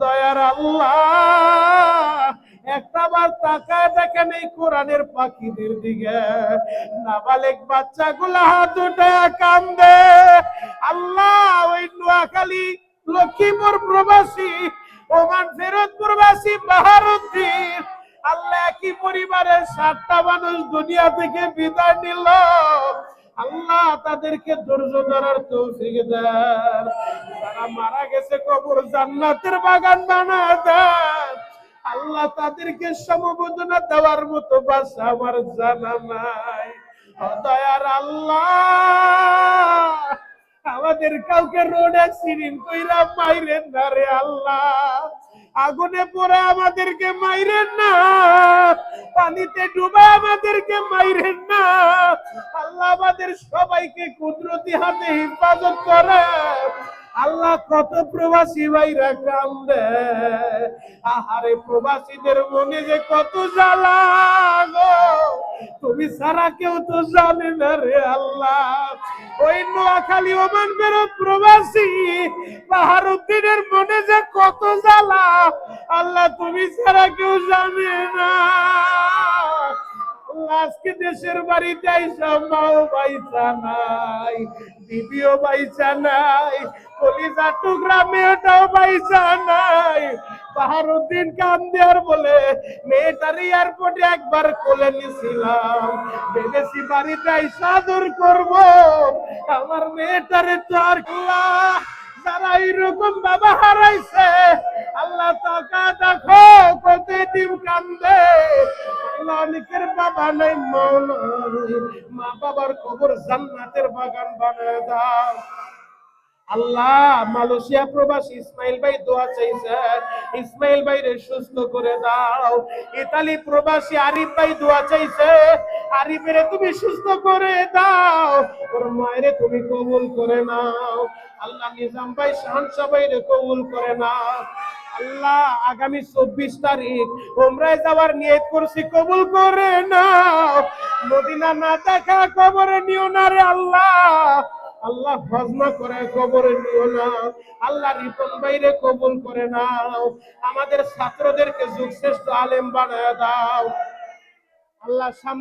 দয়ার আল্লাহ, একটাবার তাকায় দেখেন এই কোরআনের পাখিদের দিকে। নাবালেক বাচ্চাগুলা হাত উঠায় কান্দে। আল্লাহ, ওই নোয়াখালী লক্ষ্মীপুর প্রবাসী, ওমান ফেরত প্রবাসী বাহারুদ্দিন, আল্লাহ একই পরিবারের 7টা মানুষ দুনিয়া থেকে বিদায় নিল। আল্লাহ তাদেরকে ধৈর্য ধরার তৌফিক দেন। যারা মারা গেছে কবর জান্নাতের বাগান বানায় দেন। আল্লাহ তাদেরকে সমবেদনা দেওয়ার মতো ভাষা আমার জানা নাই। দয়ার আল্লাহ, আমাদের কাউকে রোড অ্যাক্সিডেন্ট কইরা মাইরেন না রে আল্লাহ। আগুনে পড়ে আমাদেরকে মাইরেন না, পানিতে ডুবে আমাদেরকে মাইরেন না। আল্লাহ আমাদের সবাইকে কুদরতি হাতে হেফাজত করে। আল্লাহ, কত প্রবাসী ভাইরা কান্দে। আহারে, প্রবাসীদের মনে যে কত জ্বালা গো, তুমি ছাড়া কেউ তো জানে না রে আল্লাহ। ওই নোয়াখালী ওমান ফেরত প্রবাসী বাহারুদ্দিনের মনে যে কত জ্বালা, আল্লাহ তুমি ছাড়া কেউ জানে না। আজকে দেশের বাড়িতে আইসা মাও বাইসা নাই, দিদিও বাইসা নাই, কলিজা টুকরা মেয়েটাও বাইসা নাই। বাহারুদ্দিন কান্দে আর বলে, মেয়েটার এয়ারপোর্টে একবার কোলে নিছিলাম, ভেবেছি বাড়িতে আইসা আদর করবো, আমার মেয়েটারে তো আর। যারা এইরকম বাবা হারাইছে, আল্লাহ তাকা দেখো কত দিন কান্দে। আল্লাহ, অনেকের বাবা নাই, মা বাবার কবর জান্নাতের বাগান বানায় দাও। আল্লাহ, মালয়েশিয়া প্রবাসী ইসমাইল ভাই দোয়া চাইছে, ইসমাইল ভাইরে সুস্থ করে দাও। ইতালি প্রবাসী আরিফ ভাই দোয়া চাইছে, আরিফেরে তুমি সুস্থ করে দাও। ওর মায়েরে তুমি কবুল করে নাও। আল্লাহ, নিজাম ভাই শাহানশাহ ভাইরে কবুল করে নাও। আল্লাহ, আগামী 24 তারিখ উমরায় যাওয়ার নিয়ত করছি, কবুল করে নাও। মদিনা না দেখা কবরে নিও না রে আল্লাহ। আল্লাহ, হজমা করে কবরে নিও না। আল্লাহ, রিপন ভাইরে কবুল করে নাও। আমাদের ছাত্রদেরকে যুগ শ্রেষ্ঠ আলেম বানায় দাও। আল্লাহ, সামনে